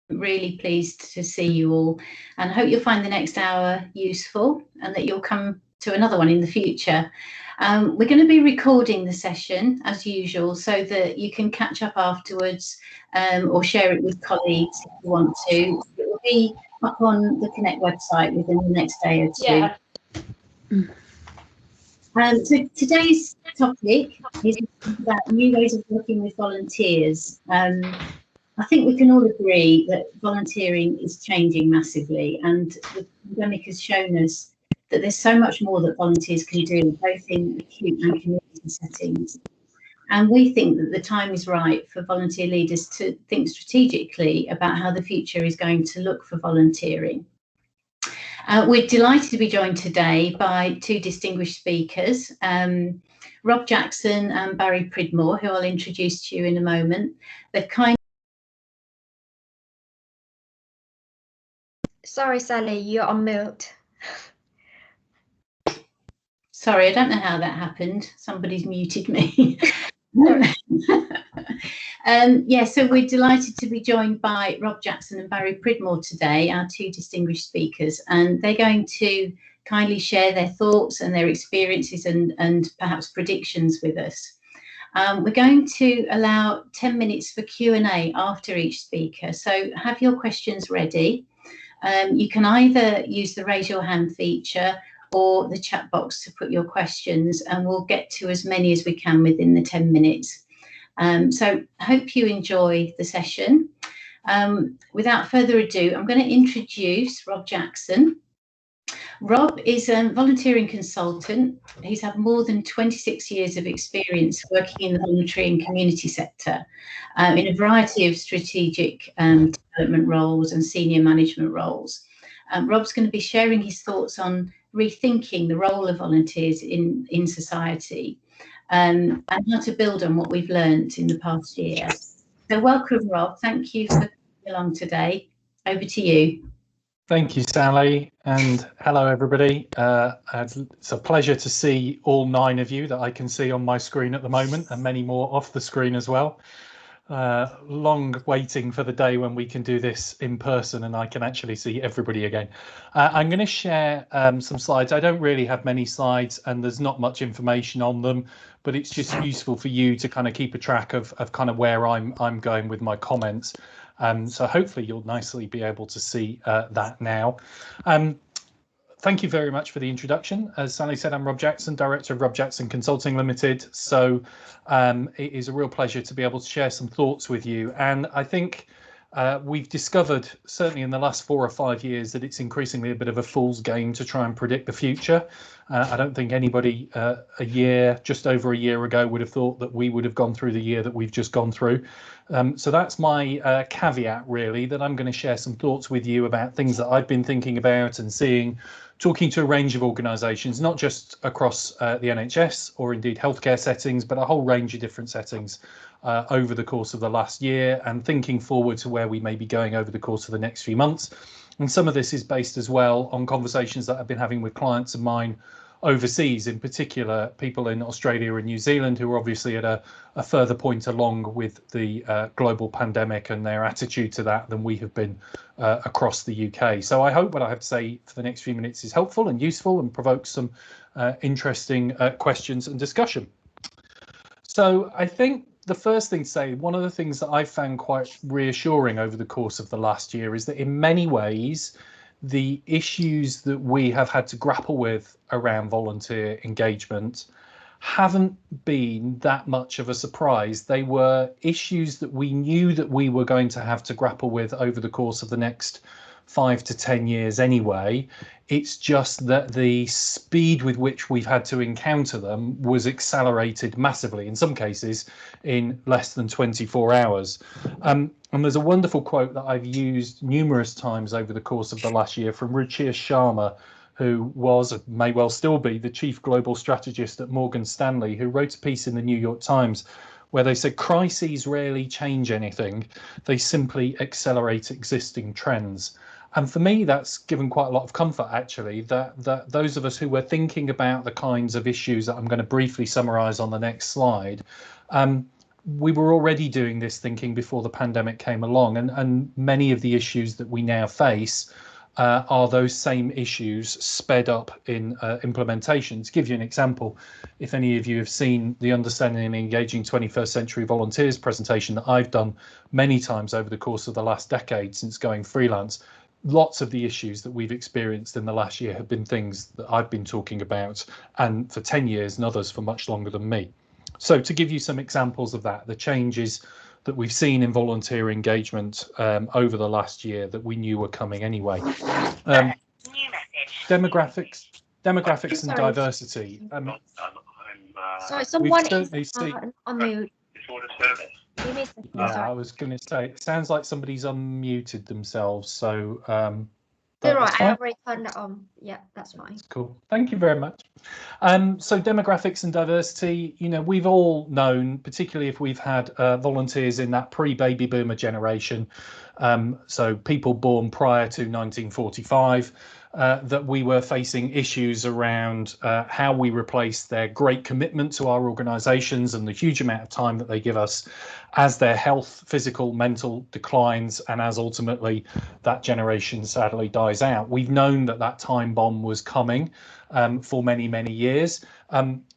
Really pleased to see you all, and I hope you'll find the next hour useful and that you'll come to another one in the future. We're going to be recording the session as usual so that you can catch up afterwards or share it with colleagues if you want to. It will be up on the Connect website within the next day or two. Yeah. So today's topic is about new ways of working with volunteers. I think we can all agree that volunteering is changing massively, and the pandemic has shown us that there's so much more that volunteers can do, both in acute and community settings. And we think that the time is right for volunteer leaders to think strategically about how the future is going to look for volunteering. We're delighted to be joined today by two distinguished speakers, Rob Jackson and Barry Pridmore, who I'll introduce to you in a moment. They've Sorry, Sally, you're on mute. Sorry, I don't know how that happened. Somebody's muted me. So we're delighted to be joined by Rob Jackson and Barry Pridmore today, our two distinguished speakers, and they're going to kindly share their thoughts and their experiences and perhaps predictions with us. We're going to allow 10 minutes for Q&A after each speaker, so have your questions ready. You can either use the raise your hand feature or the chat box to put your questions, and we'll get to as many as we can within the 10 minutes. So I hope you enjoy the session. Without further ado, I'm going to introduce Rob Jackson. Rob is a volunteering consultant. He's had more than 26 years of experience working in the voluntary and community sector in a variety of strategic development roles and senior management roles. Rob's going to be sharing his thoughts on rethinking the role of volunteers in society and how to build on what we've learned in the past year. So welcome, Rob. Thank you for coming along today. Over to you. Thank you, Sally, and hello, everybody. It's a pleasure to see all 9 of you that I can see on my screen at the moment, and many more off the screen as well. Long waiting for the day when we can do this in person and I can actually see everybody again. I'm going to share some slides. I don't really have many slides and there's not much information on them, but it's just useful for you to kind of keep a track of kind of where I'm going with my comments. So hopefully you'll nicely be able to see that now. Thank you very much for the introduction. As Sally said, I'm Rob Jackson, Director of Rob Jackson Consulting Limited. So it is a real pleasure to be able to share some thoughts with you. And I think we've discovered, certainly in the last 4 or 5 years, that it's increasingly a bit of a fool's game to try and predict the future. I don't think anybody just over a year ago would have thought that we would have gone through the year that we've just gone through. So that's my caveat, really, that I'm going to share some thoughts with you about things that I've been thinking about and seeing, talking to a range of organisations, not just across the NHS or indeed healthcare settings, but a whole range of different settings over the course of the last year, and thinking forward to where we may be going over the course of the next few months. And some of this is based as well on conversations that I've been having with clients of mine overseas, in particular people in Australia and New Zealand who are obviously at a further point along with the global pandemic and their attitude to that than we have been across the UK. So I hope what I have to say for the next few minutes is helpful and useful and provokes some interesting questions and discussion. So I think the first thing to say, one of the things that I've found quite reassuring over the course of the last year is that in many ways, the issues that we have had to grapple with around volunteer engagement haven't been that much of a surprise. They were issues that we knew that we were going to have to grapple with over the course of the next 5 to 10 years anyway. It's just that the speed with which we've had to encounter them was accelerated massively, in some cases in less than 24 hours. And there's a wonderful quote that I've used numerous times over the course of the last year from Nhs Sharma, who was, may well still be, the chief global strategist at Morgan Stanley, who wrote a piece in the New York Times where they said crises rarely change anything, they simply accelerate existing trends. And for me, that's given quite a lot of comfort, actually, that those of us who were thinking about the kinds of issues that I'm going to briefly summarise on the next slide, we were already doing this thinking before the pandemic came along, and many of the issues that we now face are those same issues sped up in implementation. To give you an example, if any of you have seen the Understanding and Engaging 21st Century Volunteers presentation that I've done many times over the course of the last decade since going freelance, lots of the issues that we've experienced in the last year have been things that I've been talking about, and for 10 years, and others for much longer than me. So to give you some examples of that, the changes that we've seen in volunteer engagement over the last year that we knew were coming anyway. Demographics and diversity. Sorry, someone is on mute. Yeah, I was going to say, it sounds like somebody's unmuted themselves, so right, I already turned it on. Yeah, that's fine. That's cool. Thank you very much. So demographics and diversity, you know, we've all known, particularly if we've had volunteers in that pre-baby boomer generation, so people born prior to 1945, that we were facing issues around how we replace their great commitment to our organisations and the huge amount of time that they give us as their health, physical, mental declines, and as ultimately that generation sadly dies out. We've known that that time bomb was coming for many, many years.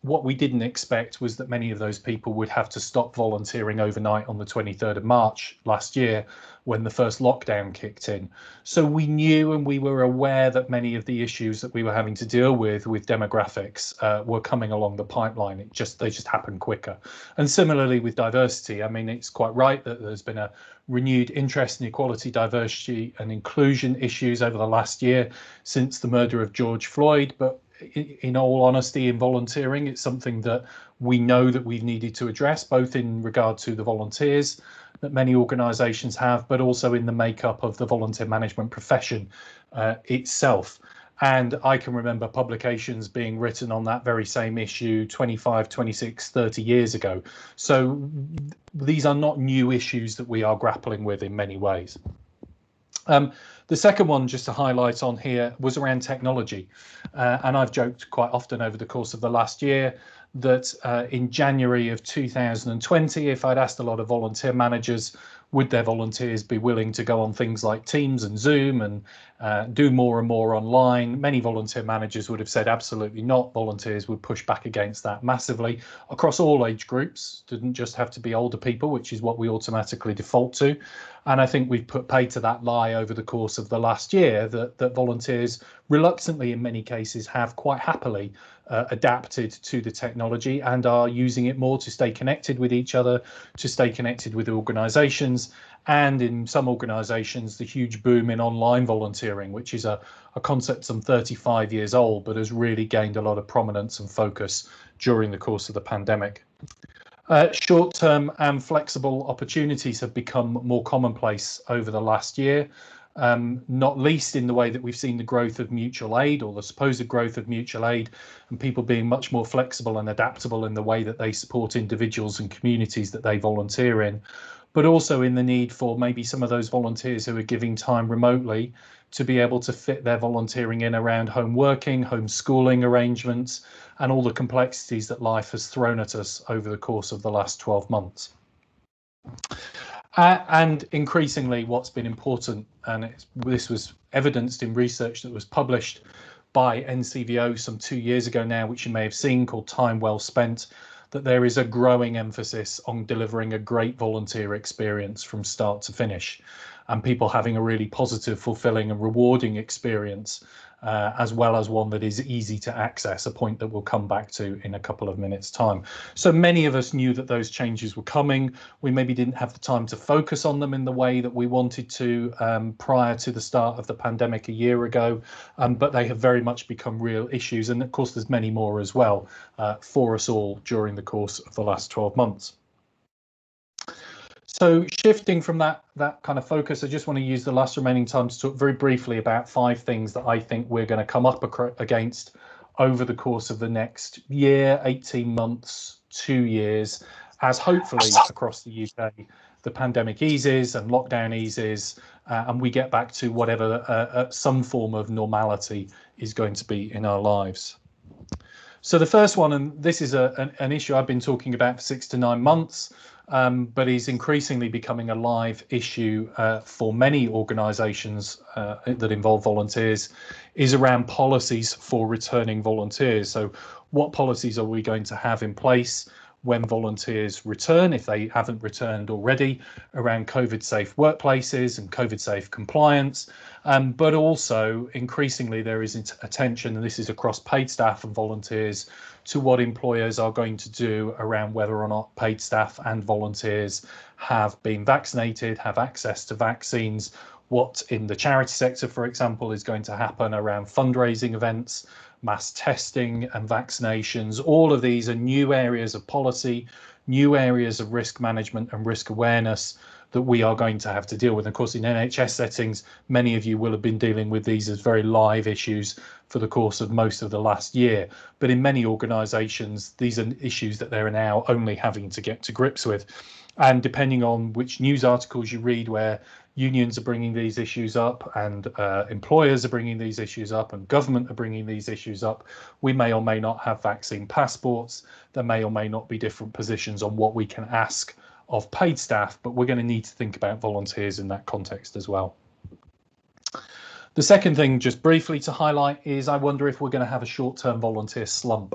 What we didn't expect was that many of those people would have to stop volunteering overnight on the 23rd of March last year when the first lockdown kicked in. So we knew and we were aware that many of the issues that we were having to deal with demographics were coming along the pipeline. They just happened quicker. And similarly with diversity, I mean, it's quite right that there's been a renewed interest in equality, diversity and inclusion issues over the last year since the murder of George Floyd. But in all honesty, in volunteering, it's something that we know that we've needed to address, both in regard to the volunteers that many organisations have, but also in the makeup of the volunteer management profession itself. And I can remember publications being written on that very same issue 25, 26, 30 years ago. So these are not new issues that we are grappling with in many ways. The second one, just to highlight on here, was around technology. And I've joked quite often over the course of the last year that in January of 2020, if I'd asked a lot of volunteer managers, would their volunteers be willing to go on things like Teams and Zoom and do more and more online? Many volunteer managers would have said absolutely not. Volunteers would push back against that massively across all age groups. Didn't just have to be older people, which is what we automatically default to. And I think we've put pay to that lie over the course of the last year that volunteers reluctantly in many cases have quite happily adapted to the technology and are using it more to stay connected with each other, to stay connected with organisations, and in some organisations the huge boom in online volunteering, which is a concept some 35 years old but has really gained a lot of prominence and focus during the course of the pandemic. Short-term and flexible opportunities have become more commonplace over the last year. Not least in the way that we've seen the growth of mutual aid, or the supposed growth of mutual aid, and people being much more flexible and adaptable in the way that they support individuals and communities that they volunteer in, but also in the need for maybe some of those volunteers who are giving time remotely to be able to fit their volunteering in around home working, homeschooling arrangements, and all the complexities that life has thrown at us over the course of the last 12 months. And increasingly, what's been important, and this was evidenced in research that was published by NCVO some 2 years ago now, which you may have seen, called Time Well Spent, that there is a growing emphasis on delivering a great volunteer experience from start to finish, and people having a really positive, fulfilling and rewarding experience, as well as one that is easy to access, a point that we'll come back to in a couple of minutes' time. So many of us knew that those changes were coming. We maybe didn't have the time to focus on them in the way that we wanted to prior to the start of the pandemic a year ago, but they have very much become real issues. And of course, there's many more as well for us all during the course of the last 12 months. So shifting from that kind of focus, I just want to use the last remaining time to talk very briefly about 5 things that I think we're going to come up against over the course of the next year, 18 months, 2 years, as hopefully across the UK the pandemic eases and lockdown eases, and we get back to whatever some form of normality is going to be in our lives. So the first one, and this is an issue I've been talking about for 6 to 9 months, but is increasingly becoming a live issue for many organisations that involve volunteers, is around policies for returning volunteers. So what policies are we going to have in place when volunteers return, if they haven't returned already, around COVID-safe workplaces and COVID-safe compliance? But also increasingly there is attention, and this is across paid staff and volunteers, to what employers are going to do around whether or not paid staff and volunteers have been vaccinated, have access to vaccines, what in the charity sector, for example, is going to happen around fundraising events, mass testing and vaccinations. All of these are new areas of policy, new areas of risk management and risk awareness that we are going to have to deal with. Of course, in NHS settings, many of you will have been dealing with these as very live issues for the course of most of the last year. But in many organisations, these are issues that they're now only having to get to grips with. And depending on which news articles you read, where unions are bringing these issues up and employers are bringing these issues up and government are bringing these issues up, we may or may not have vaccine passports. There may or may not be different positions on what we can ask of paid staff, but we're going to need to think about volunteers in that context as well. The second thing, just briefly to highlight, is I wonder if we're going to have a short-term volunteer slump.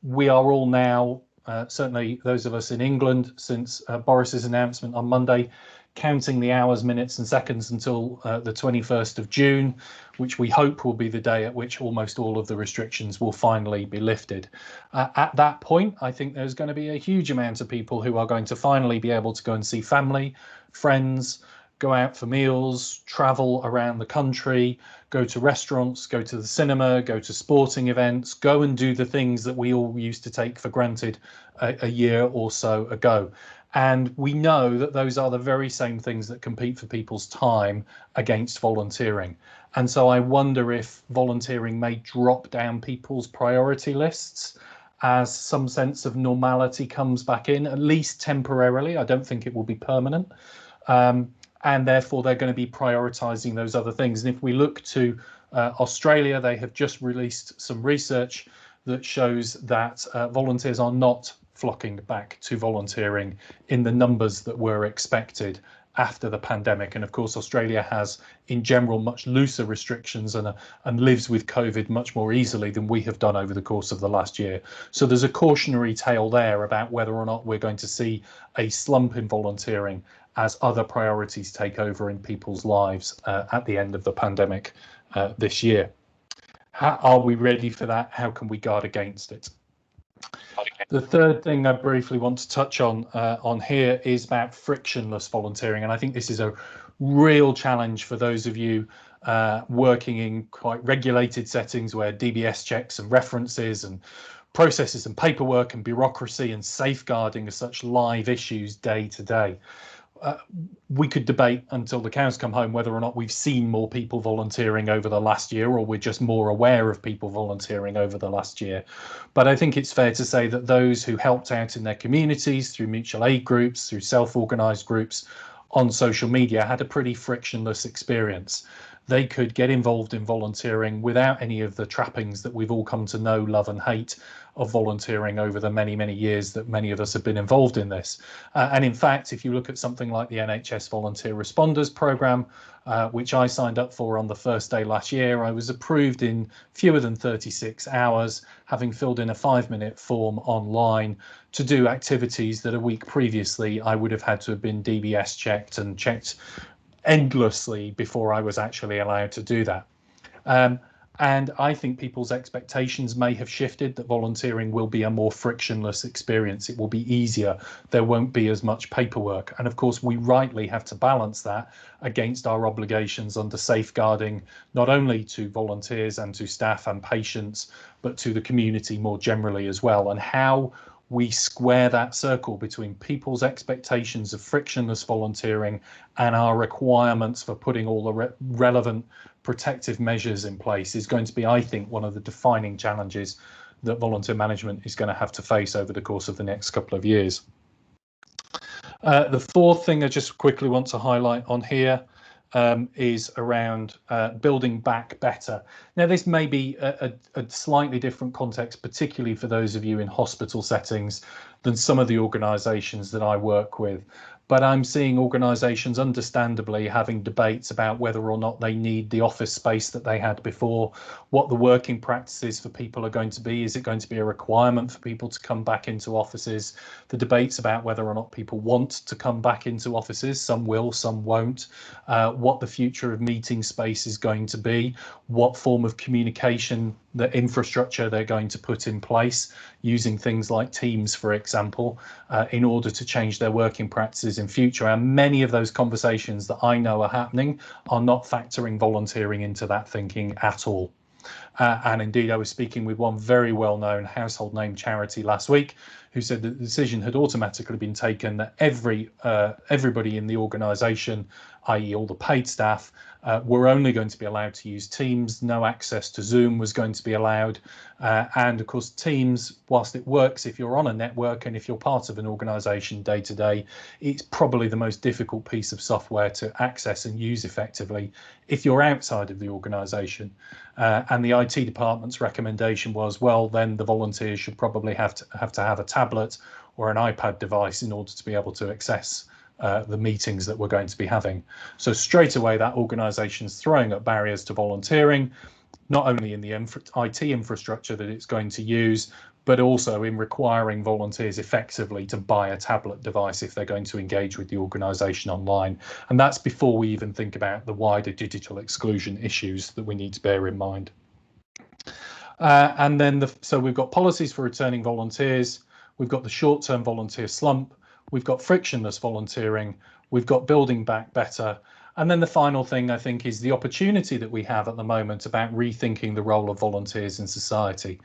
We are all now, certainly those of us in England, since Boris's announcement on Monday, counting the hours, minutes and seconds until the 21st of June, which we hope will be the day at which almost all of the restrictions will finally be lifted. At that point, I think there's going to be a huge amount of people who are going to finally be able to go and see family, friends, go out for meals, travel around the country, go to restaurants, go to the cinema, go to sporting events, go and do the things that we all used to take for granted a year or so ago. And we know that those are the very same things that compete for people's time against volunteering. And so I wonder if volunteering may drop down people's priority lists as some sense of normality comes back in, at least temporarily. I don't think it will be permanent. And therefore they're going to be prioritising those other things. And if we look to Australia, they have just released some research that shows that volunteers are not flocking back to volunteering in the numbers that were expected after the pandemic. And of course, Australia has in general much looser restrictions and lives with COVID much more easily than we have done over the course of the last year. So there's a cautionary tale there about whether or not we're going to see a slump in volunteering as other priorities take over in people's lives at the end of the pandemic this year. Are we ready for that? How can we guard against it? The third thing I briefly want to touch on here is about frictionless volunteering, and I think this is a real challenge for those of you working in quite regulated settings where DBS checks and references and processes and paperwork and bureaucracy and safeguarding are such live issues day to day. We could debate until the cows come home whether or not we've seen more people volunteering over the last year, or we're just more aware of people volunteering over the last year. But I think it's fair to say that those who helped out in their communities through mutual aid groups, through self-organised groups on social media, had a pretty frictionless experience. They could get involved in volunteering without any of the trappings that we've all come to know, love and hate of volunteering over the many, many years that many of us have been involved in this. And in fact, if you look at something like the Nhs Volunteer Responders programme, which I signed up for on the first day last year, I was approved in fewer than 36 hours, having filled in a 5-minute form online to do activities that a week previously I would have had to have been DBS checked and checked endlessly before I was actually allowed to do that. And I think people's expectations may have shifted, that volunteering will be a more frictionless experience. It will be easier. There won't be as much paperwork. And of course, we rightly have to balance that against our obligations under safeguarding, not only to volunteers and to staff and patients, but to the community more generally as well. And how we square that circle between people's expectations of frictionless volunteering and our requirements for putting all the relevant protective measures in place is going to be, I think, one of the defining challenges that volunteer management is going to have to face over the course of the next couple of years. The fourth thing I just quickly want to highlight on here is around building back better. Now, this may be a slightly different context, particularly for those of you in hospital settings, than some of the organisations that I work with. But I'm seeing organisations understandably having debates about whether or not they need the office space that they had before, what the working practices for people are going to be. Is it going to be a requirement for people to come back into offices? The debates about whether or not people want to come back into offices, some will, some won't. What the future of meeting space is going to be, what form of communication, the infrastructure they're going to put in place, using things like Teams, for example, in order to change their working practices in future. And many of those conversations that I know are happening are not factoring volunteering into that thinking at all. And indeed, I was speaking with one very well-known household name charity last week who said that the decision had automatically been taken that everybody in the organisation, i.e. all the paid staff, were only going to be allowed to use Teams. No access to Zoom was going to be allowed. And of course, Teams, whilst it works if you're on a network and if you're part of an organisation day to day, it's probably the most difficult piece of software to access and use effectively if you're outside of the organisation. And the IT department's recommendation was, well, then the volunteers should probably have to have a tablet or an iPad device in order to be able to access the meetings that we're going to be having. So straight away, that organisation's throwing up barriers to volunteering, not only in the IT infrastructure that it's going to use, but also in requiring volunteers effectively to buy a tablet device if they're going to engage with the organisation online. And that's before we even think about the wider digital exclusion issues that we need to bear in mind. And then, so we've got policies for returning volunteers, we've got the short-term volunteer slump, we've got frictionless volunteering, we've got building back better. And then the final thing, I think, is the opportunity that we have at the moment about rethinking the role of volunteers in society.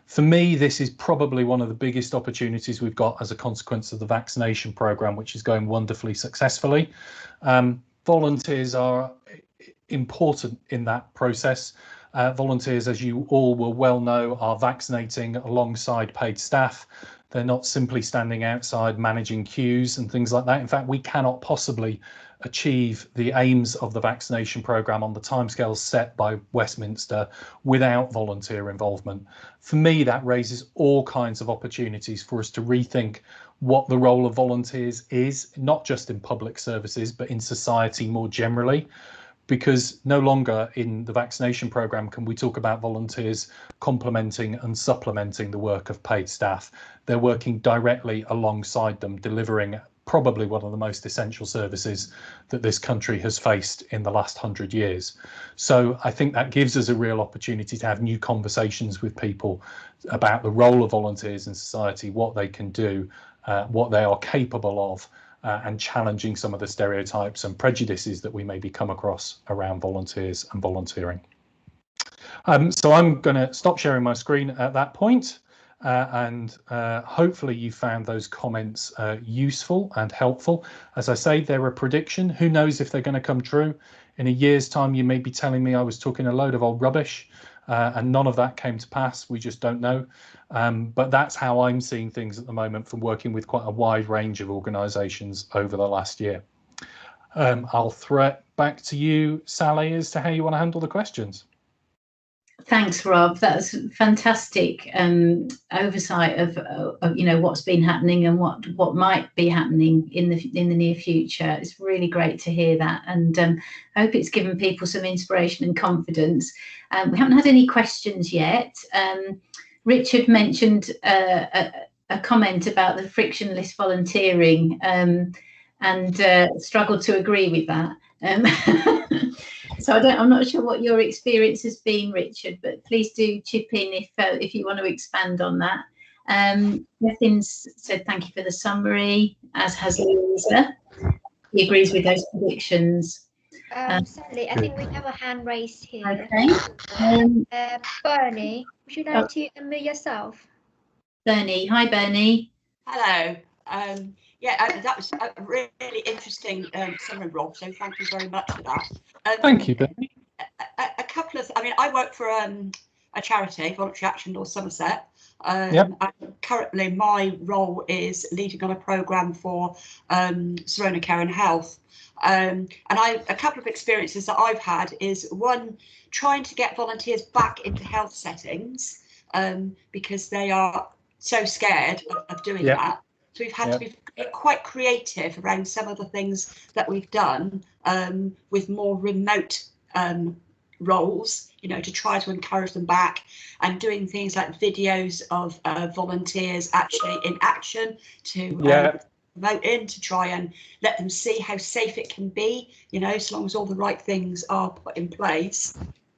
For me, this is probably one of the biggest opportunities we've got as a consequence of the vaccination programme, which is going wonderfully successfully. Volunteers are important in that process. Volunteers, as you all will well know, are vaccinating alongside paid staff. They're not simply standing outside managing queues and things like that. In fact, we cannot possibly achieve the aims of the vaccination programme on the timescales set by Westminster without volunteer involvement. For me, that raises all kinds of opportunities for us to rethink what the role of volunteers is, not just in public services, but in society more generally. Because no longer in the vaccination programme can we talk about volunteers complementing and supplementing the work of paid staff. They're working directly alongside them, delivering probably one of the most essential services that this country has faced in the last 100 years. So I think that gives us a real opportunity to have new conversations with people about the role of volunteers in society, what they can do, what they are capable of, and challenging some of the stereotypes and prejudices that we maybe come across around volunteers and volunteering. So I'm going to stop sharing my screen at that point, and hopefully you found those comments useful and helpful. As I say, they're a prediction. Who knows if they're going to come true? In a year's time, you may be telling me I was talking a load of old rubbish, and none of that came to pass. We just don't know. But that's how I'm seeing things at the moment from working with quite a wide range of organisations over the last year. I'll throw it back to you, Sally, as to how you want to handle the questions. Thanks, Rob. That was fantastic oversight of you know, what's been happening and what might be happening in the near future. It's really great to hear that, and I hope it's given people some inspiration and confidence. We haven't had any questions yet. Richard mentioned a comment about the frictionless volunteering, and struggled to agree with that. So I'm not sure what your experience has been, Richard, but please do chip in if you want to expand on that. Bethin's said thank you for the summary, as has Louisa. He agrees with those predictions. Sally, I think we have a hand raised here. Okay. Bernie, would you like to unmute yourself? Bernie, hi Bernie. Hello. Yeah, that was a really interesting summary, Rob, so thank you very much for that. Thank you, Bernie. A couple of, I mean, I work for a charity, Voluntary Action North Somerset, And currently my role is leading on a programme for Serona Care and Health. And a couple of experiences that I've had is, one, trying to get volunteers back into health settings because they are so scared of doing that. So we've had to be quite creative around some of the things that we've done with more remote roles, you know, to try to encourage them back, and doing things like videos of volunteers actually in action to promote in, to try and let them see how safe it can be, you know, as long as all the right things are put in place.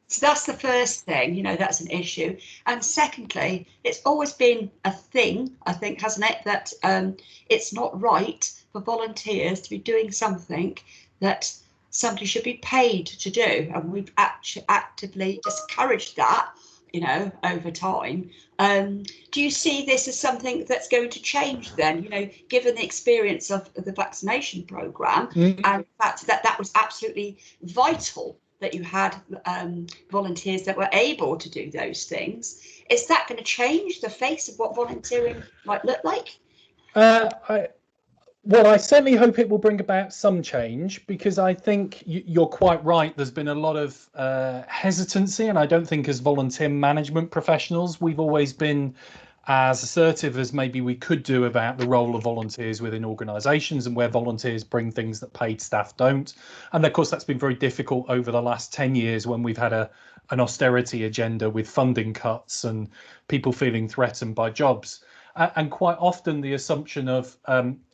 So that's the first thing, you know, that's an issue. And secondly, it's always been a thing, I think, hasn't it, that it's not right for volunteers to be doing something that somebody should be paid to do. And we've actually actively discouraged that, you know, over time. Do you see this as something that's going to change then, you know, given the experience of the vaccination programme and the fact that that was absolutely vital, that you had volunteers that were able to do those things? Is that going to change the face of what volunteering might look like? Well, I certainly hope it will bring about some change, because I think you're quite right. There's been a lot of hesitancy, and I don't think as volunteer management professionals we've always been as assertive as maybe we could do about the role of volunteers within organisations and where volunteers bring things that paid staff don't. And of course, that's been very difficult over the last 10 years when we've had an austerity agenda with funding cuts and people feeling threatened by jobs. And quite often the assumption of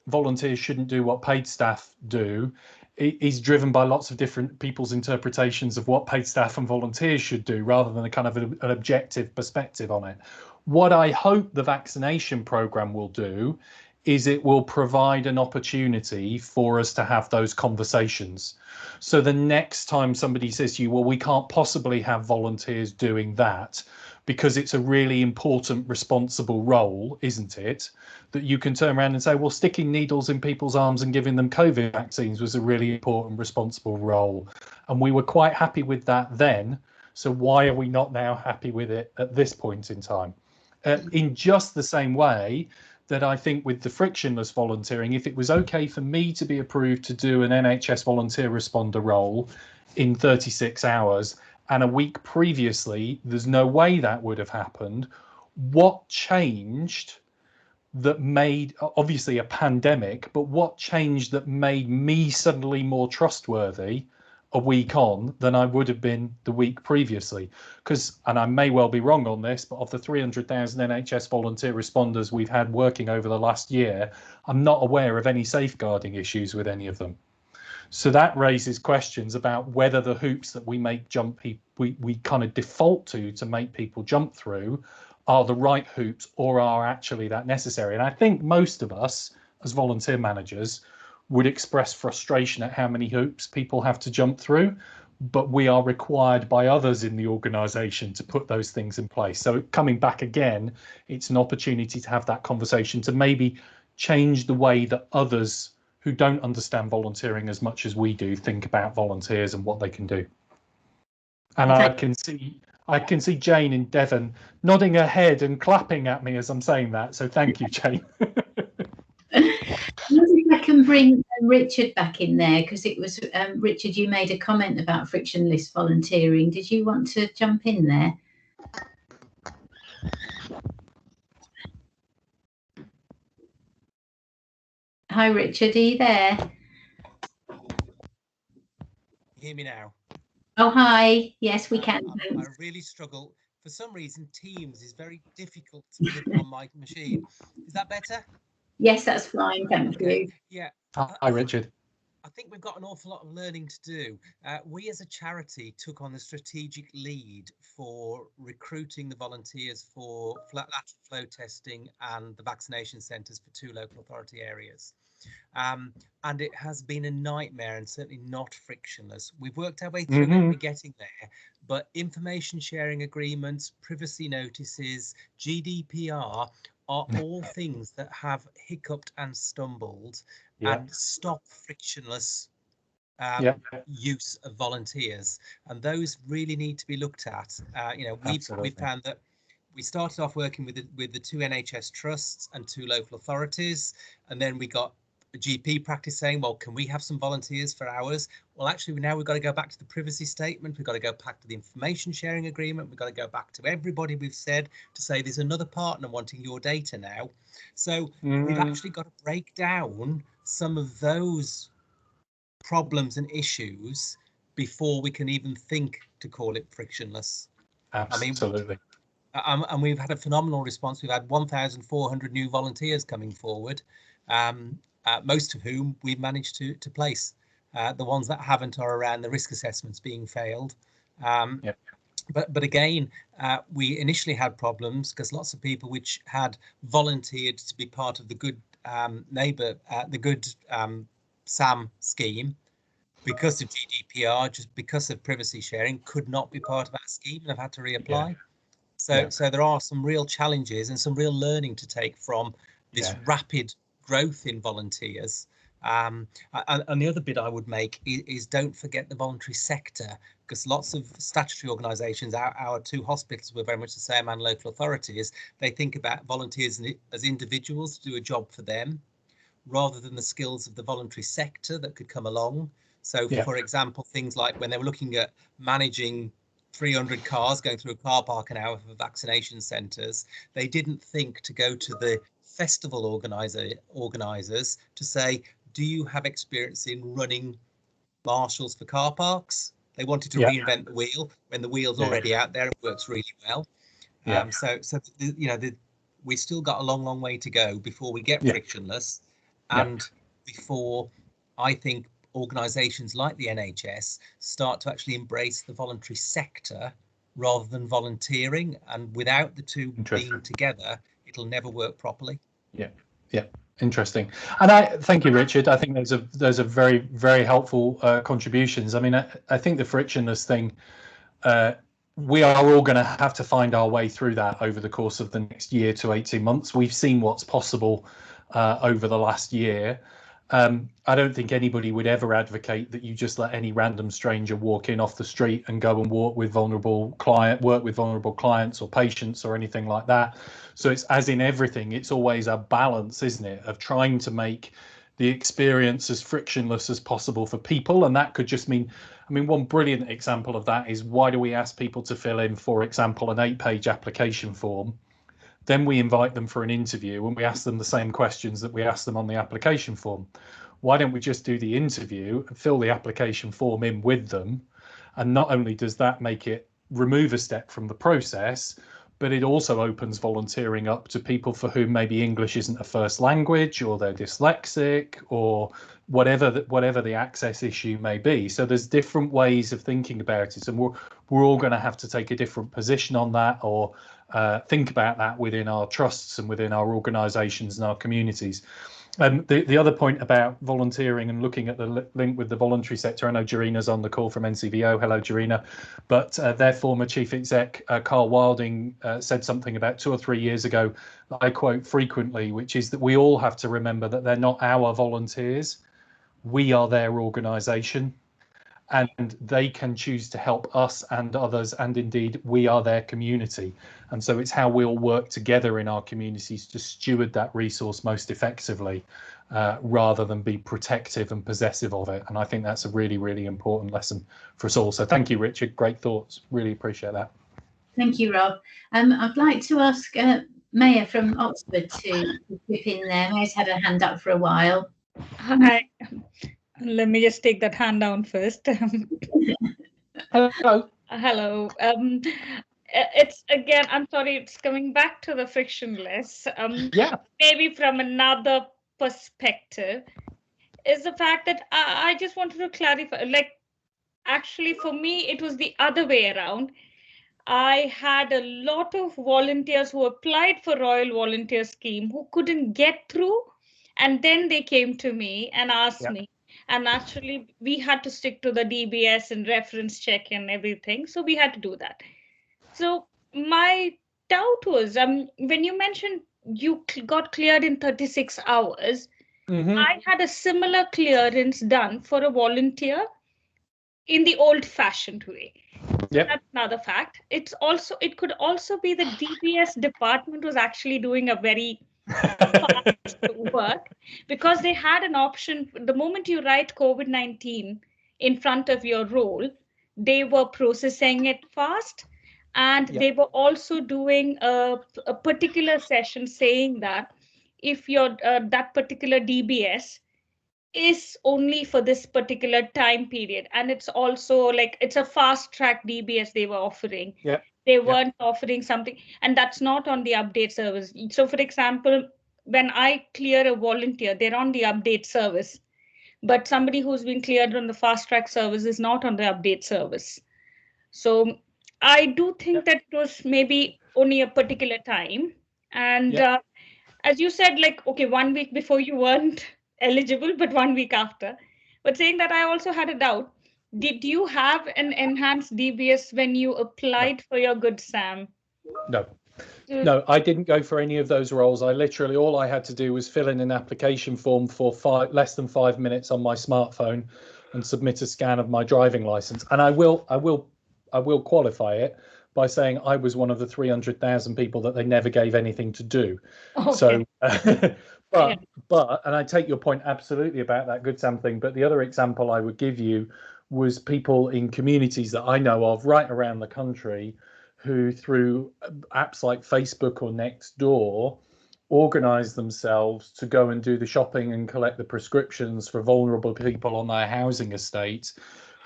volunteers shouldn't do what paid staff do is driven by lots of different people's interpretations of what paid staff and volunteers should do, rather than a kind of an objective perspective on it. What I hope the vaccination programme will do is it will provide an opportunity for us to have those conversations. So the next time somebody says to you, well, we can't possibly have volunteers doing that because it's a really important, responsible role, isn't it? That you can turn around and say, well, sticking needles in people's arms and giving them COVID vaccines was a really important, responsible role. And we were quite happy with that then. So why are we not now happy with it at this point in time? In just the same way that I think with the frictionless volunteering, if it was okay for me to be approved to do an NHS volunteer responder role in 36 hours, and a week previously, there's no way that would have happened. What changed that made, obviously a pandemic, but what changed that made me suddenly more trustworthy a week on than I would have been the week previously? Because, and I may well be wrong on this, but of the 300,000 NHS volunteer responders we've had working over the last year, I'm not aware of any safeguarding issues with any of them. So that raises questions about whether the hoops that we make we kind of default to make people jump through are the right hoops, or are actually that necessary. And I think most of us as volunteer managers would express frustration at how many hoops people have to jump through, but we are required by others in the organisation to put those things in place. So coming back again, it's an opportunity to have that conversation, to maybe change the way that others who don't understand volunteering as much as we do think about volunteers and what they can do. And okay. I can see Jane in Devon nodding her head and clapping at me as I'm saying that. So thank you, Jane. I can bring Richard back in there, because it was Richard, you made a comment about frictionless volunteering. Did you want to jump in there? Hi, Richard, are you there? Hear me now? Oh, hi. Yes, we can. I really struggle. For some reason, Teams is very difficult to deliver on my machine. Is that better? Yes, that's fine. Thank you. Yeah. Hi, Richard. I think we've got an awful lot of learning to do. We as a charity took on the strategic lead for recruiting the volunteers for lateral flow testing and the vaccination centres for 2 local authority areas. And it has been a nightmare, and certainly not frictionless. We've worked our way through it, we're getting there, but information sharing agreements, privacy notices, GDPR are all things that have hiccuped and stumbled and stop frictionless use of volunteers, and those really need to be looked at. You know, we've found that we started off working with the 2 NHS trusts and 2 local authorities, and then we got a GP practice saying, well, can we have some volunteers for ours? Well, actually, now we've got to go back to the privacy statement. We've got to go back to the information sharing agreement. We've got to go back to everybody we've said to say there's another partner wanting your data now. So we've actually got to break down some of those problems and issues before we can even think to call it frictionless. Absolutely. And we've had a phenomenal response. We've had 1,400 new volunteers coming forward, most of whom we've managed to place. The ones that haven't are around the risk assessments being failed. But again, we initially had problems because lots of people which had volunteered to be part of the good neighbour, the good SAM scheme, because of GDPR, just because of privacy sharing, could not be part of that scheme and have had to reapply. So there are some real challenges and some real learning to take from this rapid growth in volunteers. And the other bit I would make is don't forget the voluntary sector, because lots of statutory organisations, our 2 hospitals were very much the same, and local authorities, they think about volunteers as individuals to do a job for them, rather than the skills of the voluntary sector that could come along. So, for example, things like when they were looking at managing 300 cars going through a car park an hour for vaccination centres, they didn't think to go to the festival organisers to say, do you have experience in running marshals for car parks? They wanted to reinvent the wheel when the wheel's already out there and works really well. So you know, we've still got a long way to go before we get frictionless, and before I think organisations like the NHS start to actually embrace the voluntary sector rather than volunteering. And without the two being together, it'll never work properly. Interesting. And I thank you, Richard. I think those are very, very helpful contributions. I mean, I think the frictionless thing, we are all going to have to find our way through that over the course of the next year to 18 months. We've seen what's possible over the last year. I don't think anybody would ever advocate that you just let any random stranger walk in off the street and go and work with vulnerable clients or patients or anything like that. So it's, as in everything, it's always a balance, isn't it, of trying to make the experience as frictionless as possible for people. And that could just mean, I mean, one brilliant example of that is, why do we ask people to fill in, for example, an 8-page application form? Then we invite them for an interview and we ask them the same questions that we ask them on the application form. Why don't we just do the interview and fill the application form in with them? And not only does that make it remove a step from the process, but it also opens volunteering up to people for whom maybe English isn't a first language, or they're dyslexic, or whatever the access issue may be. So there's different ways of thinking about it, and we're all going to have to take a different position on that, or think about that within our trusts and within our organisations and our communities. The other point about volunteering and looking at the link with the voluntary sector, I know Jarina's on the call from NCVO. Hello, Jarina. But their former chief exec, Carl Wilding, said something about 2 or 3 years ago that I quote frequently, which is that we all have to remember that they're not our volunteers. We are their organisation, and they can choose to help us and others, and indeed we are their community. And so it's how we all work together in our communities to steward that resource most effectively, rather than be protective and possessive of it. And I think that's a really, really important lesson for us all. So thank you, Richard. Great thoughts. Really appreciate that. Thank you, Rob. I'd like to ask Maya from Oxford to chip in there. Maya's had her hand up for a while. Hi. Let me just take that hand down first. Hello. Hello. It's again, I'm sorry, it's coming back to the frictionless. Maybe from another perspective, is the fact that I just wanted to clarify, like, actually for me, it was the other way around. I had a lot of volunteers who applied for Royal Volunteer Scheme who couldn't get through, and then they came to me and asked me. And actually, we had to stick to the DBS and reference check and everything. So we had to do that. So my doubt was, when you mentioned you got cleared in 36 hours, I had a similar clearance done for a volunteer in the old-fashioned way. Yep. That's another fact. It could also be the DBS department was actually doing a very fast work, because they had an option. The moment you write COVID-19 in front of your role, they were processing it fast, and Yep. they were also doing a particular session saying that if your that particular DBS is only for this particular time period, and it's also like it's a fast track DBS they were offering. Yeah. They weren't offering something, and that's not on the update service. So for example, when I clear a volunteer, they're on the update service, but somebody who's been cleared on the fast track service is not on the update service. So I do think that it was maybe only a particular time. And as you said, like, okay, 1 week before you weren't eligible, but 1 week after. But saying that, I also had a doubt. Did you have an enhanced DBS when you applied for your Good Sam? No. No, I didn't go for any of those roles. All I had to do was fill in an application form for less than 5 minutes on my smartphone and submit a scan of my driving license. And I will qualify it by saying I was one of the 300,000 people that they never gave anything to do. Okay. So, and I take your point absolutely about that Good Sam thing. But the other example I would give you was people in communities that I know of right around the country who, through apps like Facebook or Nextdoor, organise themselves to go and do the shopping and collect the prescriptions for vulnerable people on their housing estate,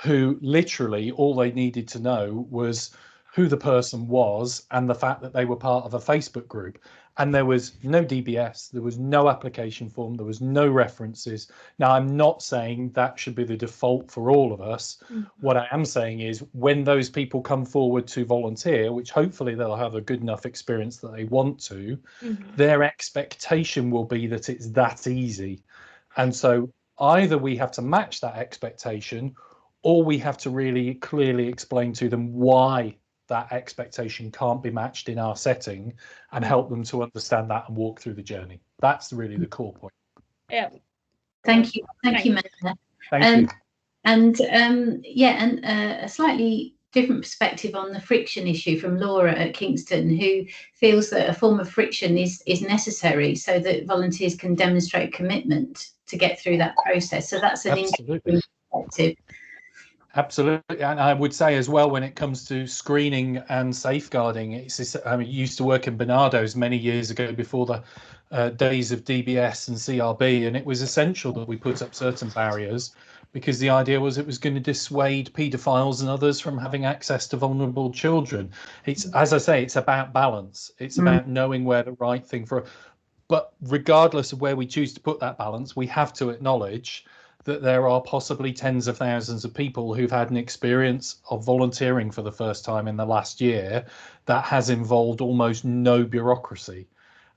who literally all they needed to know was who the person was and the fact that they were part of a Facebook group. And there was no DBS, there was no application form, there was no references. Now, I'm not saying that should be the default for all of us. What I am saying is when those people come forward to volunteer, which hopefully they'll have a good enough experience that they want to, their expectation will be that it's that easy. And so either we have to match that expectation, or we have to really clearly explain to them why that expectation can't be matched in our setting and help them to understand that and walk through the journey. That's really the core point. Yeah. Thank you, Menna. Thank you. And a slightly different perspective on the friction issue from Laura at Kingston, who feels that a form of friction is necessary so that volunteers can demonstrate commitment to get through that process. So that's an interesting perspective. Absolutely, and I would say as well, when it comes to screening and safeguarding, I used to work in Barnardo's many years ago before the days of DBS and CRB, and it was essential that we put up certain barriers because the idea was it was going to dissuade paedophiles and others from having access to vulnerable children. It's, as I say, it's about balance. It's about knowing where the right thing for. But regardless of where we choose to put that balance, we have to acknowledge that there are possibly tens of thousands of people who've had an experience of volunteering for the first time in the last year that has involved almost no bureaucracy.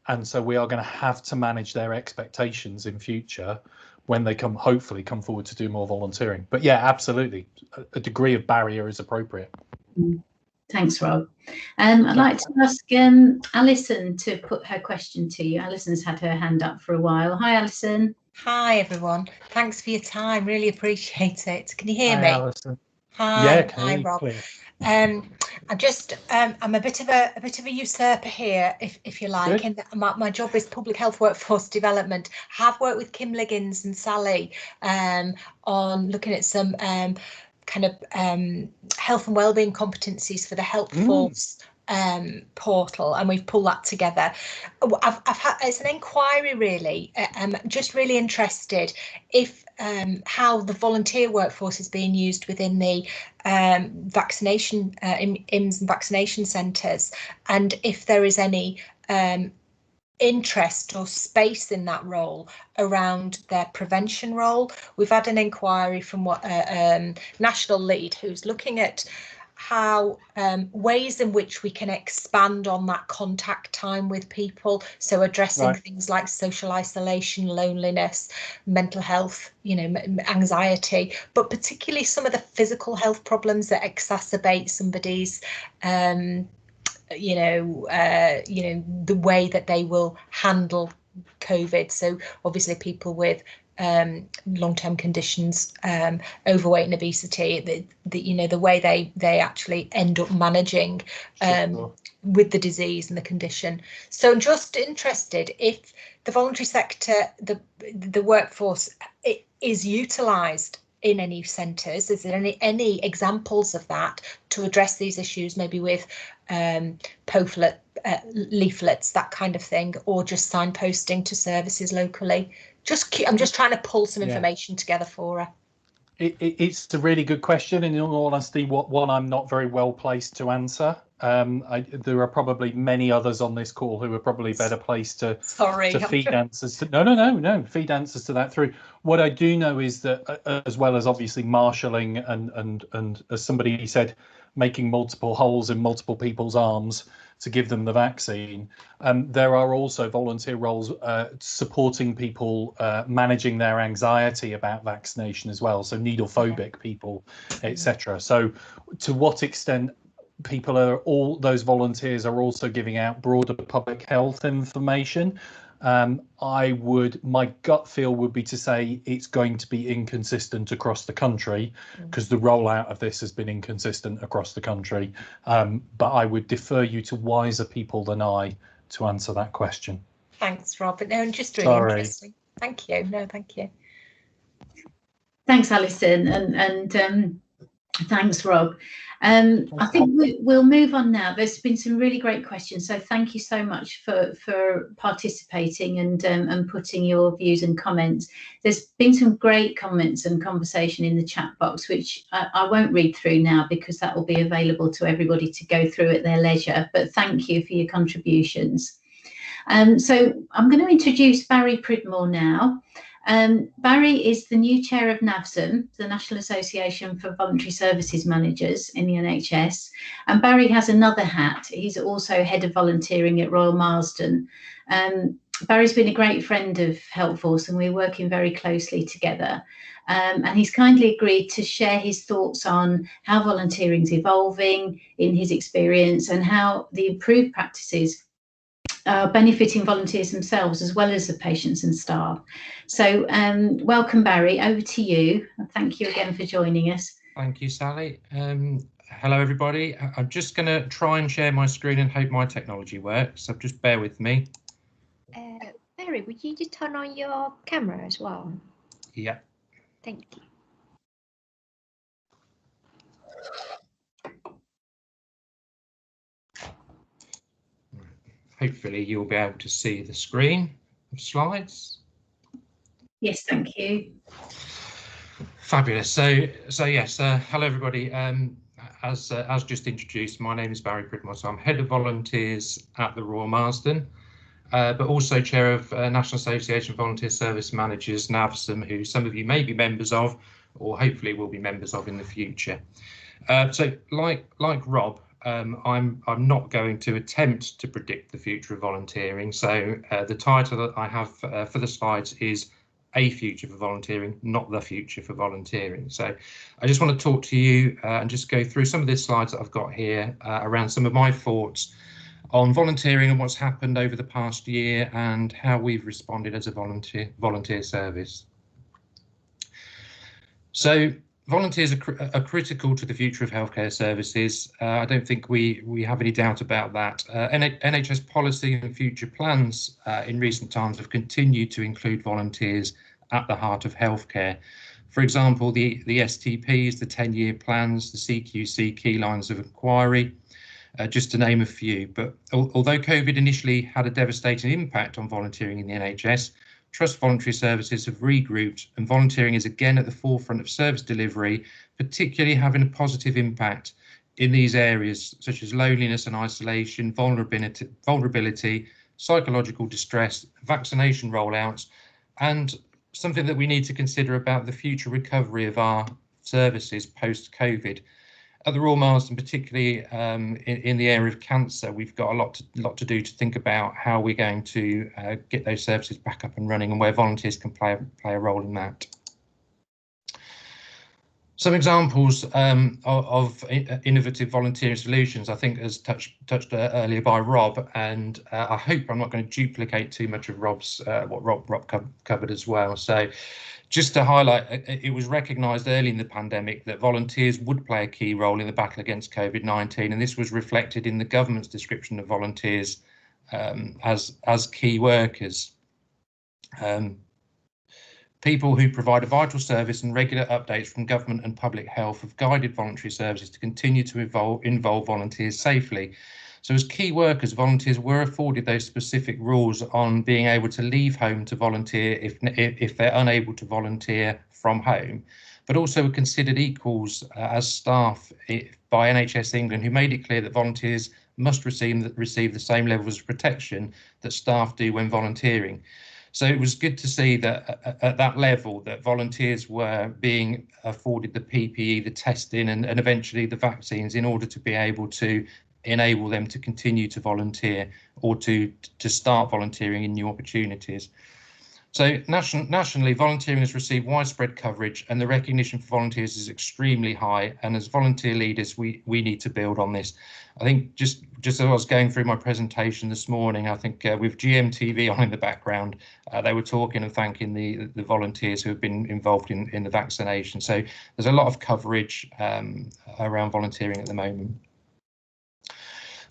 And so we are going to have to manage their expectations in future when they hopefully come forward to do more volunteering. But yeah, absolutely, a degree of barrier is appropriate. Thanks, Rob. I'd like to ask Alison to put her question to you. Alison's had her hand up for a while. Hi, Alison. Hi, everyone. Thanks for your time. Really appreciate it. Can you hear me? Alison. Hi. Yeah, hi, Rob. I'm a bit of a usurper here, if you like. And my job is public health workforce development. I have worked with Kim Liggins and Sally on looking at some kind of health and wellbeing competencies for the Help Force portal, and we've pulled that together. I've had, it's an inquiry really. I'm just really interested if how the volunteer workforce is being used within the vaccination IMS and vaccination centres, and if there is any interest or space in that role around their prevention role. We've had an inquiry from what national lead who's looking at how ways in which we can expand on that contact time with people, so addressing things like social isolation, loneliness, mental health, anxiety, but particularly some of the physical health problems that exacerbate somebody's the way that they will handle COVID. So obviously people with long-term conditions, overweight and obesity, the way they actually end up managing with the disease and the condition. So I'm just interested if the voluntary sector, the workforce, it is utilised in any centres. Is there any examples of that to address these issues, maybe with leaflets, that kind of thing, or just signposting to services locally? I'm just trying to pull some information together for her. It's a really good question, and in all honesty, one I'm not very well placed to answer. There are probably many others on this call who are probably better placed to feed answers to feed answers to that through. What I do know is that, as well as obviously marshalling and as somebody said, making multiple holes in multiple people's arms to give them the vaccine, there are also volunteer roles supporting people managing their anxiety about vaccination as well, so needle phobic people, etc. So to what extent those volunteers are also giving out broader public health information, my gut feel would be to say it's going to be inconsistent across the country, because the rollout of this has been inconsistent across the country. But I would defer you to wiser people than I to answer that question. Thanks, Rob. No, just really interesting. Thank you. No, thank you. Thanks, Alison, and thanks, Rob. I think we'll move on now. There's been some really great questions, so thank you so much for participating and putting your views and comments. There's been some great comments and conversation in the chat box, which I won't read through now because that will be available to everybody to go through at their leisure, but thank you for your contributions. So I'm going to introduce Barry Pridmore now. Barry is the new chair of NAVSM, the National Association for Voluntary Services Managers in the NHS. And Barry has another hat. He's also head of volunteering at Royal Marsden. Barry's been a great friend of Helpforce and we're working very closely together. And he's kindly agreed to share his thoughts on how volunteering is evolving in his experience and how the improved practices benefiting volunteers themselves as well as the patients and staff. So welcome, Barry, over to you. Thank you again for joining us. Thank you, Sally. Hello, everybody. I'm just going to try and share my screen and hope my technology works, so just bear with me. Barry, would you just turn on your camera as well? Yeah. Thank you. Hopefully you'll be able to see the screen of slides. Yes, thank you. Fabulous. So yes, hello everybody. As just introduced, my name is Barry Pridmore. So I'm head of volunteers at the Royal Marsden, but also chair of National Association of Volunteer Service Managers, NAVSM, who some of you may be members of, or hopefully will be members of in the future. So like Rob, I'm not going to attempt to predict the future of volunteering. So the title that I have for the slides is A Future for Volunteering, not the future for volunteering. So I just want to talk to you and just go through some of the slides that I've got here around some of my thoughts on volunteering and what's happened over the past year and how we've responded as a volunteer service. So volunteers are critical to the future of healthcare services. I don't think we have any doubt about that. NHS policy and future plans in recent times have continued to include volunteers at the heart of healthcare. For example, the STPs, the 10-year plans, the CQC key lines of inquiry, just to name a few. But although COVID initially had a devastating impact on volunteering in the NHS, Trust Voluntary Services have regrouped and volunteering is again at the forefront of service delivery, particularly having a positive impact in these areas such as loneliness and isolation, vulnerability, psychological distress, vaccination rollouts, and something that we need to consider about the future recovery of our services post-COVID. At the Royal Marsden, particularly in the area of cancer, we've got a lot to do to think about how we're going to get those services back up and running and where volunteers can play a role in that. Some examples of innovative volunteering solutions, I think, as touched earlier by Rob, and I hope I'm not going to duplicate too much of Rob's what Rob covered as well. So, just to highlight, it was recognised early in the pandemic that volunteers would play a key role in the battle against COVID-19, and this was reflected in the government's description of volunteers as key workers. People who provide a vital service and regular updates from government and public health have guided voluntary services to continue to involve volunteers safely. So as key workers, volunteers were afforded those specific rules on being able to leave home to volunteer if they're unable to volunteer from home, but also were considered equals as staff by NHS England, who made it clear that volunteers must receive the same levels of protection that staff do when volunteering. So it was good to see that at that level that volunteers were being afforded the PPE, the testing and eventually the vaccines in order to be able to enable them to continue to volunteer or to start volunteering in new opportunities. So nationally, volunteering has received widespread coverage and the recognition for volunteers is extremely high. And as volunteer leaders, we need to build on this. I think just as I was going through my presentation this morning, I think with GMTV on in the background, they were talking and thanking the volunteers who have been involved in the vaccination. So there's a lot of coverage around volunteering at the moment.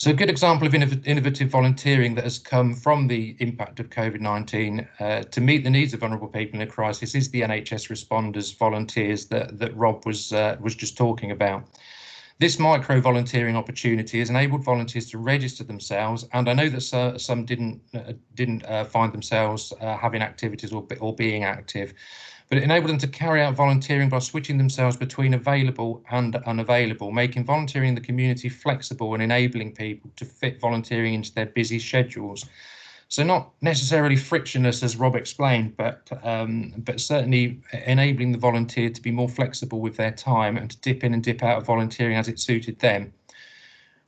So a good example of innovative volunteering that has come from the impact of COVID-19 to meet the needs of vulnerable people in a crisis is the Nhs Responders Volunteers that Rob was just talking about. This micro volunteering opportunity has enabled volunteers to register themselves, and I know that some didn't find themselves having activities or being active, but it enabled them to carry out volunteering by switching themselves between available and unavailable, making volunteering in the community flexible and enabling people to fit volunteering into their busy schedules. So not necessarily frictionless, as Rob explained, but certainly enabling the volunteer to be more flexible with their time and to dip in and dip out of volunteering as it suited them.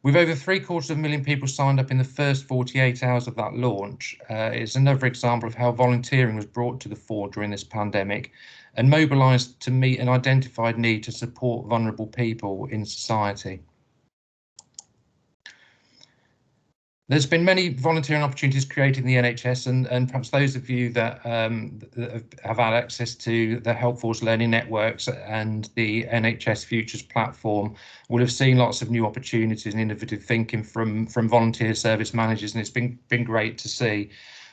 With over 750,000 people signed up in the first 48 hours of that launch, it's another example of how volunteering was brought to the fore during this pandemic and mobilised to meet an identified need to support vulnerable people in society. There's been many volunteering opportunities created in the NHS, and perhaps those of you that have had access to the Helpforce Learning Networks and the NHS Futures platform will have seen lots of new opportunities and innovative thinking from volunteer service managers, and it's been great to see.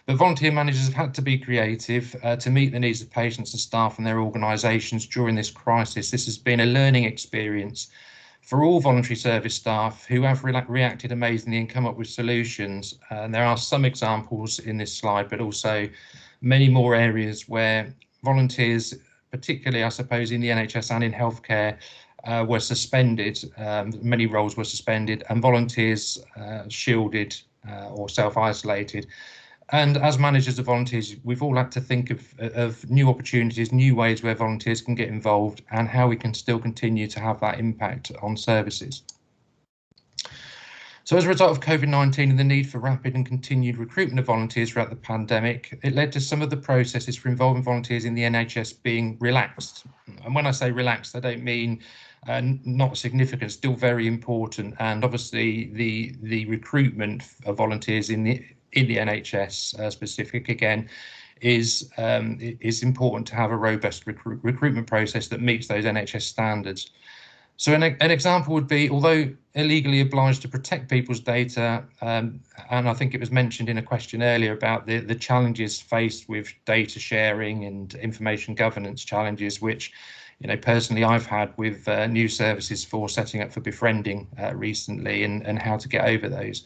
But volunteer managers have had to be creative to meet the needs of patients and staff and their organisations during this crisis. This has been a learning experience for all voluntary service staff who have reacted amazingly and come up with solutions. And there are some examples in this slide, but also many more areas where volunteers, particularly I suppose in the NHS and in healthcare, were suspended. Many roles were suspended and volunteers shielded or self-isolated. And as managers of volunteers, we've all had to think of new opportunities, new ways where volunteers can get involved and how we can still continue to have that impact on services. So as a result of COVID-19 and the need for rapid and continued recruitment of volunteers throughout the pandemic, it led to some of the processes for involving volunteers in the NHS being relaxed. And when I say relaxed, I don't mean not significant, still very important. And obviously the recruitment of volunteers in the NHS specific again is important to have a robust recruitment process that meets those NHS standards. So an example would be, although illegally obliged to protect people's data, and I think it was mentioned in a question earlier about the challenges faced with data sharing and information governance challenges, which personally I've had with new services for setting up for befriending recently and how to get over those.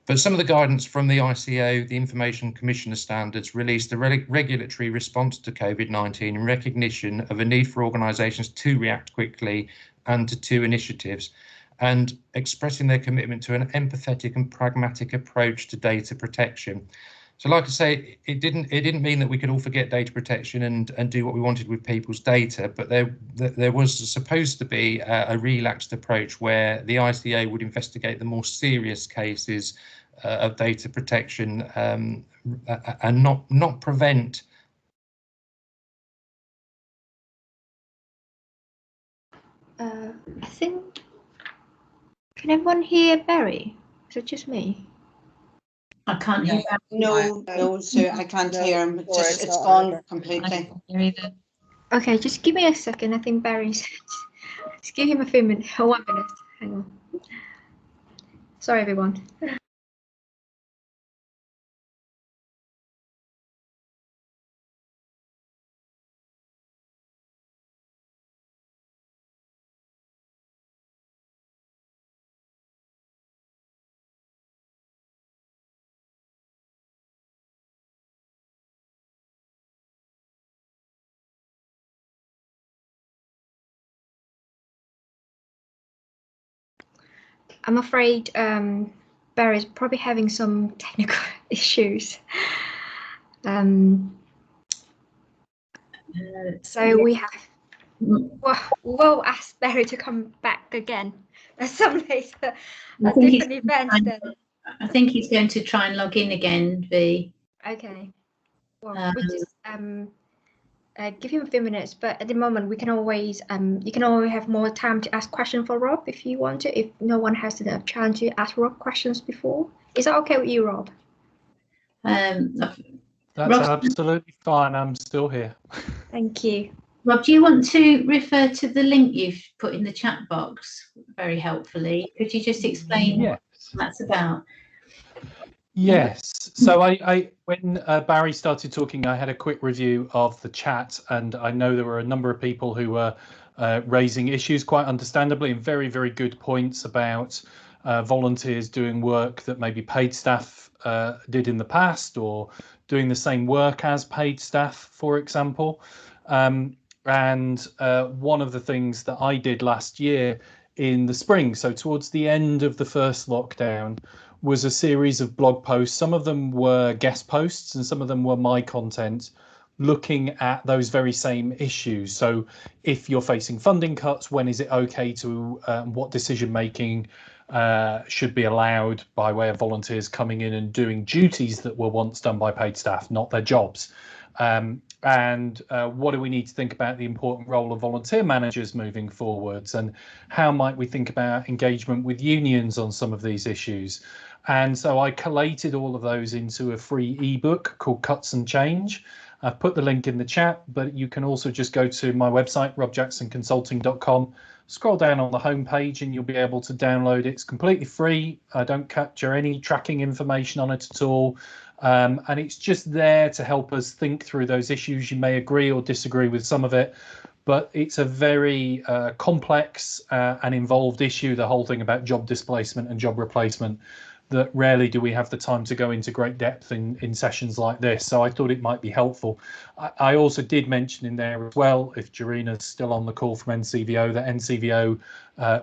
But some of the guidance from the ICO, the Information Commissioner Standards, released a regulatory response to COVID-19 in recognition of a need for organisations to react quickly and to two initiatives, and expressing their commitment to an empathetic and pragmatic approach to data protection. So like I say, it didn't mean that we could all forget data protection and do what we wanted with people's data, but there was supposed to be a relaxed approach where the ICA would investigate the more serious cases of data protection and not prevent I think, can everyone hear Barry? Is it just me? I can't hear that. No, Sue, I can't hear him. It's gone completely. Okay, just give me a second. I think Barry's. Just give him a few minutes. 1 minute. Hang on. Sorry, everyone. I'm afraid Barry's probably having some technical issues. So we have. We'll ask Barry to come back again at some later different events. I think he's going to try and log in again, V. Okay. Well, we just give him a few minutes, but at the moment we can always you can always have more time to ask questions for Rob if you want to. If no one has enough chance to ask Rob questions before, is that okay with you, Rob? That's Rob, absolutely fine. I'm still here. Thank you. Rob, do you want to refer to the link you've put in the chat box very helpfully? Could you just explain what that's about? Yes. So I when Barry started talking, I had a quick review of the chat, and I know there were a number of people who were raising issues, quite understandably, and very, very good points about volunteers doing work that maybe paid staff did in the past, or doing the same work as paid staff, for example. And one of the things that I did last year in the spring, so towards the end of the first lockdown, was a series of blog posts. Some of them were guest posts and some of them were my content, looking at those very same issues. So if you're facing funding cuts, when is it okay to, what decision making should be allowed by way of volunteers coming in and doing duties that were once done by paid staff, not their jobs. And what do we need to think about the important role of volunteer managers moving forwards, and how might we think about engagement with unions on some of these issues? And so I collated all of those into a free ebook called Cuts and Change. I've put the link in the chat, but you can also just go to my website, robjacksonconsulting.com, scroll down on the homepage and you'll be able to download it. It's completely free. I don't capture any tracking information on it at all. And it's just there to help us think through those issues. You may agree or disagree with some of it, but it's a very complex and involved issue, the whole thing about job displacement and job replacement, that rarely do we have the time to go into great depth in sessions like this. So I thought it might be helpful. I also did mention in there as well, if Jarina's still on the call from NCVO, that NCVO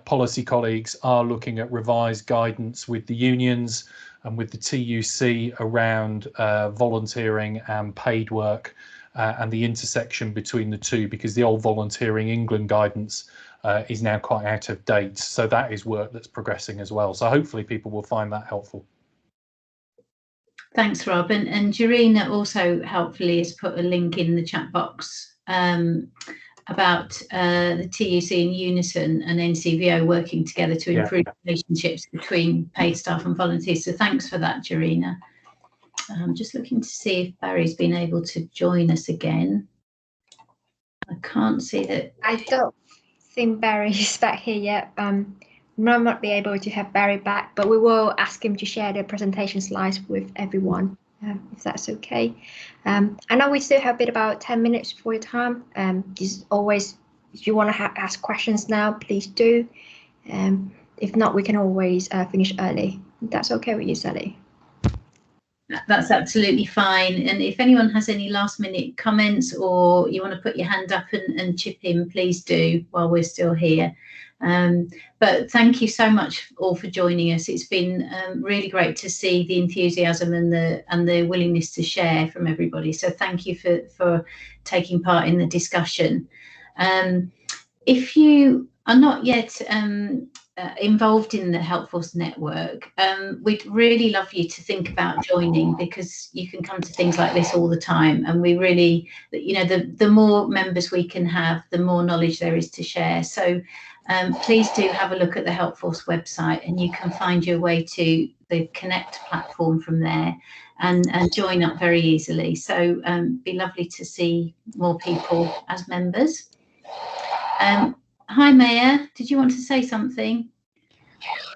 policy colleagues are looking at revised guidance with the unions and with the TUC around volunteering and paid work and the intersection between the two, because the old Volunteering England guidance is now quite out of date. So that is work that's progressing as well. So hopefully people will find that helpful. Thanks, Rob. And Jarina also helpfully has put a link in the chat box about the TUC and Unison and NCVO working together to improve relationships between paid staff and volunteers. So thanks for that, Jarina. I'm just looking to see if Barry's been able to join us again. I can't see that. I don't think Barry is back here yet. I might not be able to have Barry back, but we will ask him to share the presentation slides with everyone, if that's okay. I know we still have a bit about 10 minutes for your time. Just always, if you want to ask questions now, please do. If not, we can always finish early. That's okay with you, Sally? That's absolutely fine. And if anyone has any last minute comments or you want to put your hand up and chip in, please do while we're still here. But thank you so much all for joining us. It's been really great to see the enthusiasm and the willingness to share from everybody. So thank you for taking part in the discussion. If you are not yet involved in the Helpforce network, we'd really love you to think about joining, because you can come to things like this all the time, and we really, you know, the more members we can have, the more knowledge there is to share. So please do have a look at the Helpforce website, and you can find your way to the Connect platform from there, and join up very easily. So be lovely to see more people as members. Hi, Maya. Did you want to say something?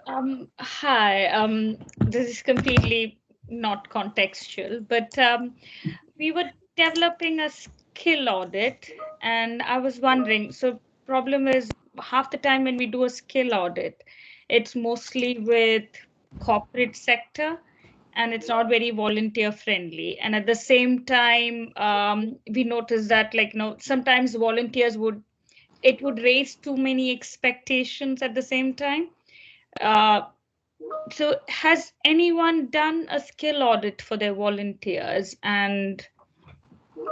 Hi. This is completely not contextual, but we were developing a skill audit, and I was wondering, so problem is half the time when we do a skill audit, it's mostly with corporate sector, and it's not very volunteer friendly. And at the same time, we noticed that, like, you know, sometimes volunteers would raise too many expectations at the same time. So has anyone done a skill audit for their volunteers, and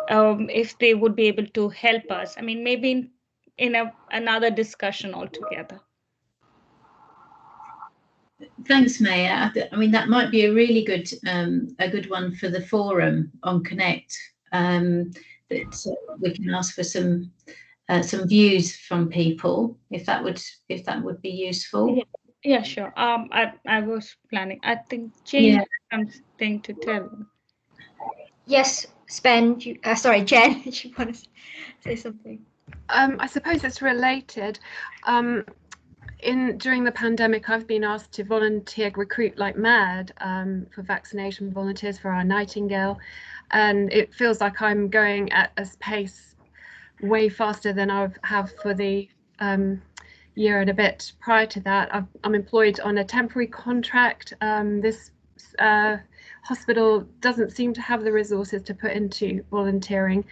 if they would be able to help us? I mean, maybe in another discussion altogether. Thanks, Maya. I mean, that might be a really good one for the forum on Connect, that we can ask for some views from people, if that would be useful. Yeah, sure. I was planning. I think Jane has something to tell. Yes, Jen, you want to say something? I suppose it's related. During the pandemic, I've been asked to volunteer, recruit like mad for vaccination volunteers for our Nightingale, and it feels like I'm going at a pace way faster than I have for the year and a bit prior to that. I'm employed on a temporary contract. This hospital doesn't seem to have the resources to put into volunteering,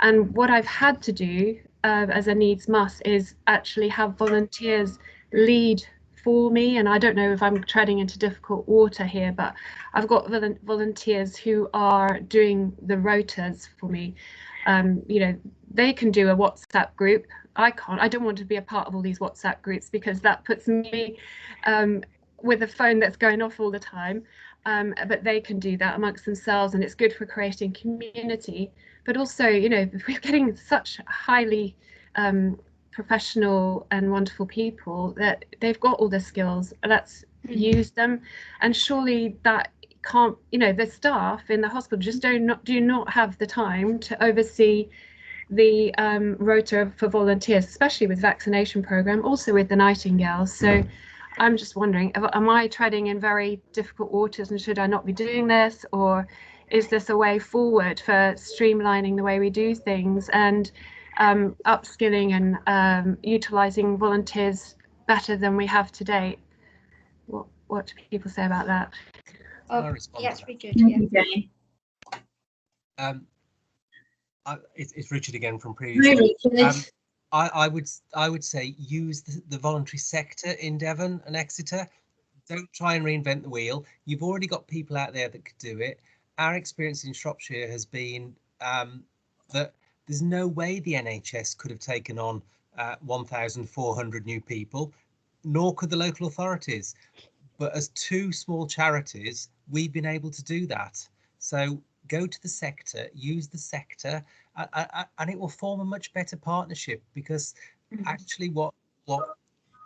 and what I've had to do as a needs must is actually have volunteers lead for me. And I don't know if I'm treading into difficult water here, but I've got volunteers who are doing the rotas for me. You know, they can do a WhatsApp group. I can't. I don't want to be a part of all these WhatsApp groups, because that puts me with a phone that's going off all the time. But they can do that amongst themselves, and it's good for creating community. But also, you know, we're getting such highly professional and wonderful people that they've got all the skills. Let's use them. And surely that can't, you know, the staff in the hospital just do not have the time to oversee the rota for volunteers, especially with vaccination program, also with the Nightingale. So I'm just wondering, am I treading in very difficult waters, and should I not be doing this? Or is this a way forward for streamlining the way we do things and upskilling and utilising volunteers better than we have to date? What do people say about that? Yes, Richard. It's Richard again from previous. I would say use the voluntary sector in Devon and Exeter. Don't try and reinvent the wheel. You've already got people out there that could do it. Our experience in Shropshire has been that there's no way the NHS could have taken on 1,400 new people, nor could the local authorities. But as two small charities, we've been able to do that. So go to the sector, use the sector, and it will form a much better partnership, because actually what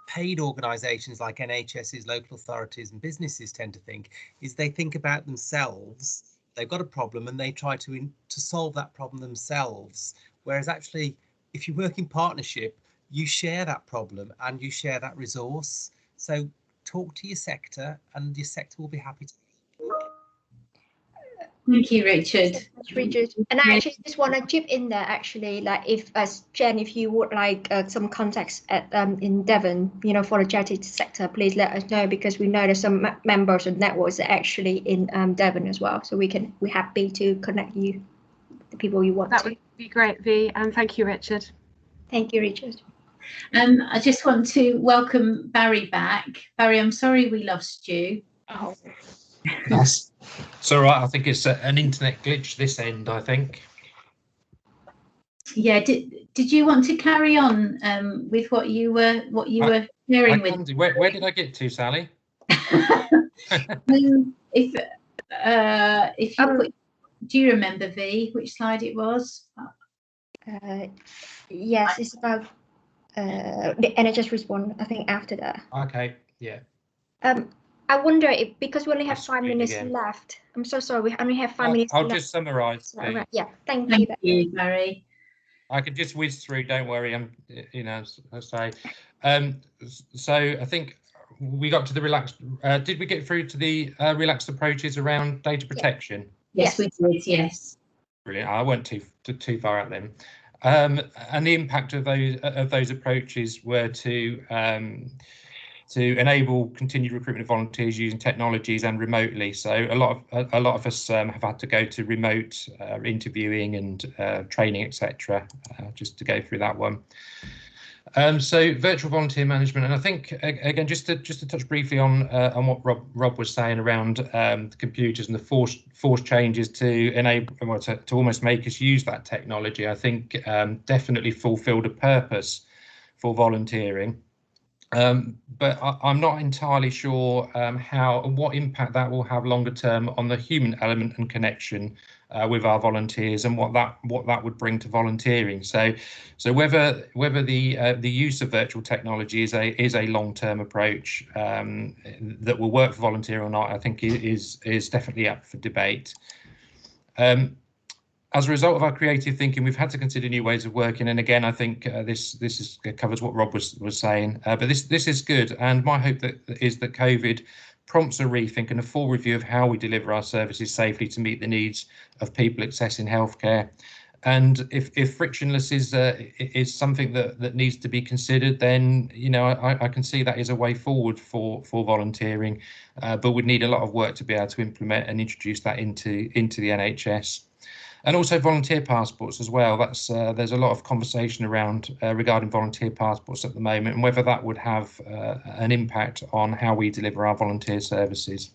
paid organisations like NHSs, local authorities and businesses tend to think is they think about themselves. They've got a problem and they try to solve that problem themselves. Whereas actually, if you work in partnership, you share that problem and you share that resource. So talk to your sector, and your sector will be happy to. Thank you, Richard. Richard. And I actually just want to chip in there, actually, like Jen, if you would like some context at in Devon, you know, for the charity sector, please let us know, because we know there's some members of networks that are actually in Devon as well. So we're happy to connect you, the people you want to. That would be great, V, and thank you, Richard. Thank you, Richard. I just want to welcome Barry back. Barry, I'm sorry we lost you. Oh. Yes. It's all right. I think it's an internet glitch this end, I think. Yeah, did you want to carry on with what you were sharing with? Where did I get to, Sally? If you put, do you remember, V, which slide it was? Yes, it's about the NHS response, I think, after that. Okay, yeah. I wonder if, because we only have 5 minutes left. I'm so sorry, we only have 5 minutes left. I'll just summarise. Yeah, thank you, Barry. I could just whiz through. Don't worry. I'm, you know, I say. So I think we got to the relaxed. Did we get through to the relaxed approaches around data protection? Yes, we did. Yes. Brilliant. I went too far out then. And the impact of those approaches were to enable continued recruitment of volunteers using technologies and remotely. So a lot of us have had to go to remote interviewing and training, etc. Just to go through that one. So virtual volunteer management, and I think again just to touch briefly on what Rob was saying around the computers and the forced changes to enable, well, to almost make us use that technology. I think definitely fulfilled a purpose for volunteering. But I'm not entirely sure what impact that will have longer term on the human element and connection with our volunteers, and what that would bring to volunteering. So whether the use of virtual technology is a long-term approach that will work for volunteering or not, I think is definitely up for debate. As a result of our creative thinking, we've had to consider new ways of working, and again, I think this covers what Rob was saying. But this is good, and my hope is that COVID prompts a rethink and a full review of how we deliver our services safely to meet the needs of people accessing healthcare. And if frictionless is something that needs to be considered, then I can see that is a way forward for volunteering, but we'd need a lot of work to be able to implement and introduce that into the NHS. And also volunteer passports as well. That's there's a lot of conversation around regarding volunteer passports at the moment, and whether that would have an impact on how we deliver our volunteer services.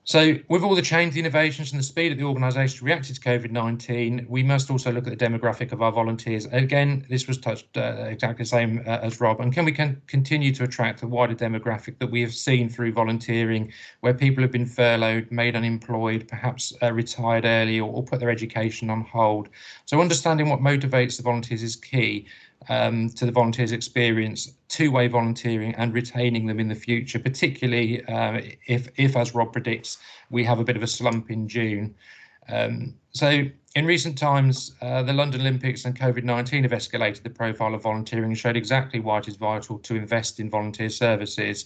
So with all the change, the innovations and the speed of the organisation reacted to COVID-19, we must also look at the demographic of our volunteers. Again, this was touched exactly the same as Rob. And can we continue to attract a wider demographic that we have seen through volunteering, where people have been furloughed, made unemployed, perhaps retired early, or put their education on hold. So understanding what motivates the volunteers is key to the volunteers' experience, two-way volunteering, and retaining them in the future, particularly if, as Rob predicts, we have a bit of a slump in June. So in recent times, the London Olympics and COVID-19 have escalated the profile of volunteering and showed exactly why it is vital to invest in volunteer services.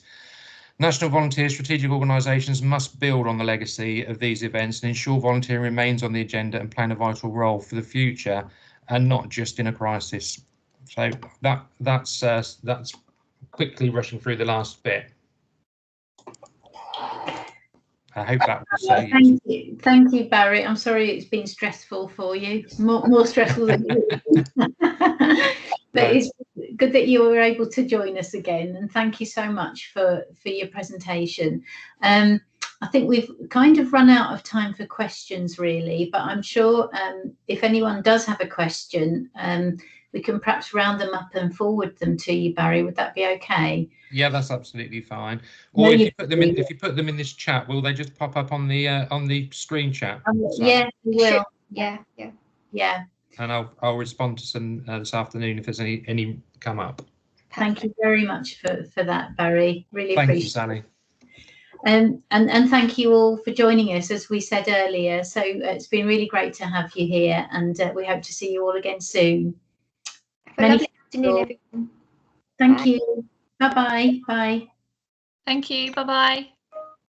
National volunteer strategic organisations must build on the legacy of these events and ensure volunteering remains on the agenda and play a vital role for the future, and not just in a crisis. So that's quickly rushing through the last bit. I hope that was Thank you, Barry. I'm sorry it's been stressful for you, more stressful than you. But it's good that you were able to join us again, and thank you so much for your presentation. I think we've kind of run out of time for questions, really, but I'm sure if anyone does have a question, we can perhaps round them up and forward them to you, Barry. Would that be okay? Yeah, that's absolutely fine. Or if you put them in this chat, will they just pop up on the screen chat? Yeah, we will. Yeah. And I'll respond to some this afternoon if there's any come up. Thank you very much for that, Barry. Really appreciate it. Thank you, Sally. And thank you all for joining us, as we said earlier. So it's been really great to have you here, and we hope to see you all again soon. Have a lovely afternoon, everyone. Thank you. Bye-bye. Bye. Thank you. Bye-bye.